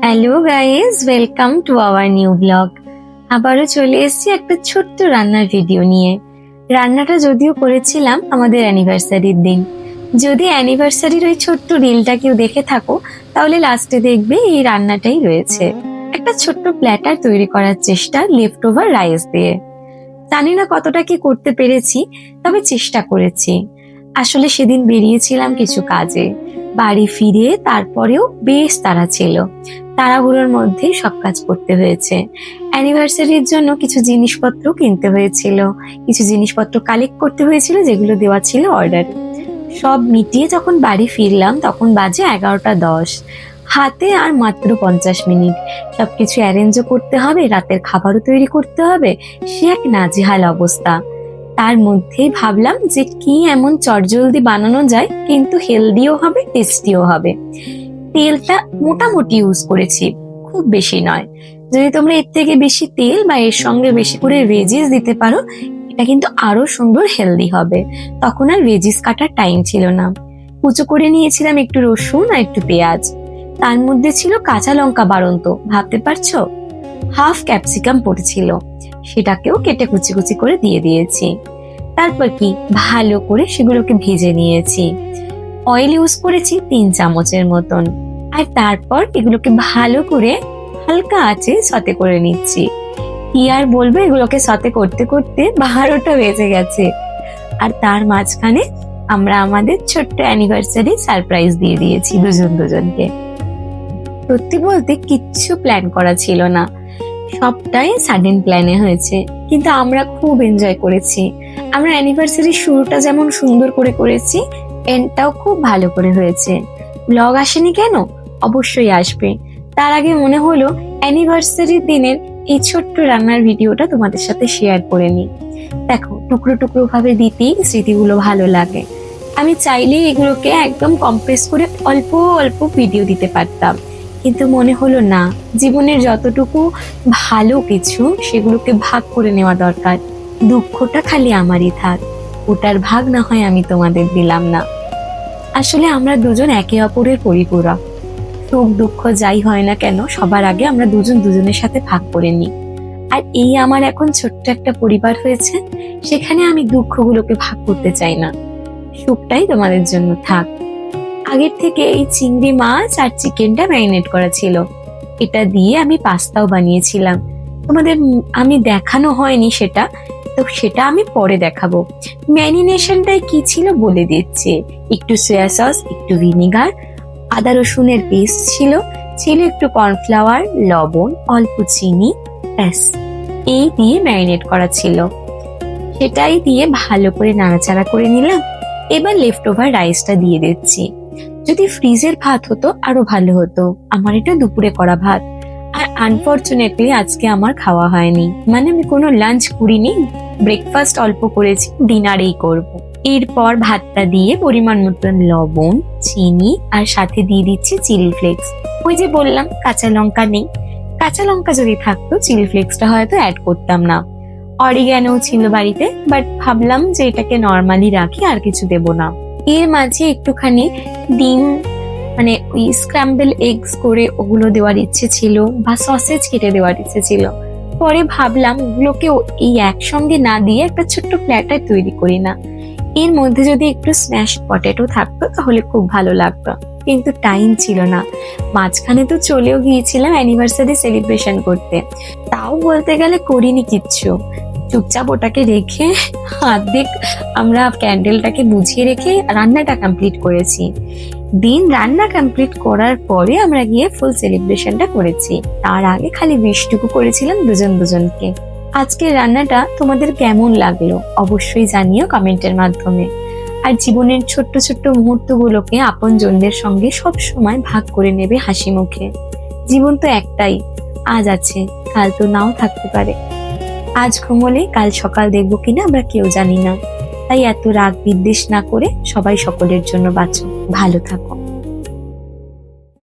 Hello guys, welcome to our new blog. আবারও চলে এসেছি একটা ছোট্ট রান্নার ভিডিও নিয়ে। রান্নাটা যদিও করেছিলাম আমাদের অ্যানিভার্সারির দিন। যদি অ্যানিভার্সারির ওই ছোট্ট রিলটা কেউ দেখে থাকো, তাহলে লাস্টে দেখবে এই রান্নাটাই রয়েছে। একটা ছোট্ট প্ল্যাটার তৈরি করার চেষ্টা লেফট ওভার রাইস দিয়ে। জানি না কতটা কি করতে পেরেছি, তবে চেষ্টা করেছি। আসলে সেদিন বেরিয়েছিলাম কিছু কাজে, বাড়ি ফিরে তারপরেও বেশ তাড়া ছিল। তাড়াহুড়োর মধ্যে সব কাজ করতে হয়েছে। অ্যানিভার্সারির জন্য কিছু জিনিসপত্র কিনতে হয়েছিল, কিছু জিনিসপত্র কালেক্ট করতে হয়েছিল যেগুলো দেওয়া ছিল অর্ডার। সব মিটিয়ে যখন বাড়ি ফিরলাম তখন বাজে 11টা 10। হাতে আর মাত্র 50 মিনিট। সবকিছু অ্যারেঞ্জও করতে হবে, রাতের খাবারও তৈরি করতে হবে। সে এক নাজেহাল অবস্থা। তার মধ্যেই ভাবলাম যে কি এমন চটজলদি বানানো যায় কিন্তু হেলদিও হবে, টেস্টিও হবে। তেলটা মোটামুটি ইউজ করেছি, খুব বেশি নয়। যদি তোমরা এর থেকে বেশি তেল বা এর সঙ্গে বেশি করে ভেজিস দিতে পারো, এটা কিন্তু আরো সুন্দর হেলদি হবে। তখন আর ভেজিস কাটার টাইম ছিল না। কুচো করে নিয়েছিলাম একটু রসুন আর একটু পেঁয়াজ। তার মধ্যে ছিল কাঁচা লঙ্কা বাড়ন্ত, ভাবতে পারছো? হাফ ক্যাপসিকাম পড়েছিল, সেটাকেও কেটে কুচি কুচি করে দিয়ে দিয়েছি। তারপর কি ভালো করে সেগুলোকে ভেজে নিয়েছি। অয়েল ইউজ করেছি 3 চামচের মতন। আর তারপর এগুলোকে ভালো করে হালকা আঁচে সতে করে নিচ্ছি। কি আর বলবো, এগুলোকে সতে করতে করতে 12টা বেজে গেছে। আর তার মাঝখানে আমরা আমাদের ছোট্ট অ্যানিভার্সারি সারপ্রাইজ দিয়ে দিয়েছি দুজনকে। সত্যি বলতে কিচ্ছু প্ল্যান করা ছিল না, সবটাই সাডেন প্ল্যানে হয়েছে, কিন্তু আমরা খুব এনজয় করেছি। আমরা অ্যানিভার্সারির শুরুটা যেমন সুন্দর করে করেছি, এন্ডটাও খুব ভালো করে হয়েছে। ব্লগ আসেনি কেন? অবশ্যই আসবে। তার আগে মনে হলো অ্যানিভার্সারির দিনের এই ছোট্ট রান্নার ভিডিওটা তোমাদের সাথে শেয়ার করে নিই। দেখো, টুকরো টুকরো ভাবে দিতেই স্মৃতিগুলো ভালো লাগে। আমি চাইলেই এগুলোকে একদম কম্প্রেস করে অল্প অল্প ভিডিও দিতে পারতাম, কিন্তু মনে হলো না, জীবনের যতটুকু ভালো কিছু সেগুলোকে ভাগ করে নেওয়া দরকার। দুঃখটা খালি আমারই থাক, ওটার ভাগ না হয় আমি তোমাদের দিলাম না। আসলে আমরা দুজন একে অপরের পরিপূরক। সুখ দুঃখ যাই হয় না কেন, সবার আগে আমরা দুজন দুজনের সাথে ভাগ করে নিই। আর এই আমার এখন ছোট্ট একটা পরিবার হয়েছে, সেখানে আমি দুঃখগুলোকে ভাগ করতে চাই না। সুখটাই তোমাদের জন্য থাক। আগের থেকে এই চিংড়ি মাছ আর চিকেনটা ম্যারিনেট করা ছিল। এটা দিয়ে আমি পাস্তাও বানিয়েছিলাম, তোমাদের আমি দেখানো হয়নি সেটা, তো সেটা আমি পরে দেখাবো। ম্যারিনেশনটাই কি ছিল বলে দিচ্ছি। একটু সয়া সস, একটু ভিনিগার, আদা রসুনের পেস্ট ছিল, একটু কর্নফ্লাওয়ার, লবণ, অল্প চিনি, ব্যাস এই দিয়ে ম্যারিনেট করা ছিল। সেটাই দিয়ে ভালো করে নাড়াচাড়া করে নিলাম। এবার লেফট ওভার রাইসটা দিয়ে দিচ্ছি। যদি ফ্রিজের ভাত হতো আরো ভালো হতো, আমার এটা দুপুরে করা ভাত। আর আনফরচুনেটলি আজকে আমার খাওয়া হয়নি, মানে আমি কোনো লাঞ্চ করিনি, ব্রেকফাস্ট অল্প করেছি, ডিনারেই করব। এরপর ভাতটা দিয়ে পরিমাণ মতন লবণ, চিনি আর সাথে দিয়ে দিচ্ছি চিলি ফ্লেক্স। ওই যে বললাম কাঁচা লঙ্কা নেই, কাঁচা লঙ্কা যদি থাকতো চিলি ফ্লেক্সটা হয়তো অ্যাড করতাম না। অরিগ্যানো ছিল বাড়িতে, বাট ভাবলাম যে এটাকে নর্মালি রাখি, আর কিছু দেব না। এর মাঝে একটুখানি ডিম, মানে ওই স্ক্র্যাম্বল এগস করে ওগুলো দেওয়ার ইচ্ছে ছিল, বা সসেজ কেটে দেওয়ার ইচ্ছে ছিল। পরে ভাবলাম ওগুলোকে এই একসঙ্গে না দিয়ে একটা ছোট্ট প্ল্যাটার তৈরি করি না। এর মধ্যে যদি একটু স্ম্যাশ পটেটো থাকতো তাহলে খুব ভালো লাগতো, কিন্তু টাইম ছিল না। মাঝখানে তো চলেও গিয়েছিলাম অ্যানিভার্সারি সেলিব্রেশন করতে, তাও বলতে গেলে করিনি কিচ্ছু। চুপচাপ ওটাকে রেখে অর্ধেক আমরা ক্যান্ডেলটাকে বুঝিয়ে রেখে রান্নাটা কমপ্লিট করেছি। রান্না কমপ্লিট করার পরে আমরা গিয়ে ফুল সেলিব্রেশনটা করেছি। তার আগে খালি উইশটুকু করেছিলাম দুজনকে। আজকের রান্নাটা তোমাদের কেমন লাগলো অবশ্যই জানিও কমেন্টের মাধ্যমে। আর জীবনের ছোট্ট ছোট্ট মুহূর্তগুলোকে আপনজনদের সঙ্গে সব সময় ভাগ করে নেবে হাসি মুখে। জীবন তো একটাই, আজ আছে, কাল তো নাও থাকতে পারে। আজ ঘুমোলে কাল সকাল দেখবো কিনা আমরা কেউ জানি না। তাই এত রাগ বিদ্বেষ না করে সবাই সকলের জন্য বাঁচো, ভালো থাকো।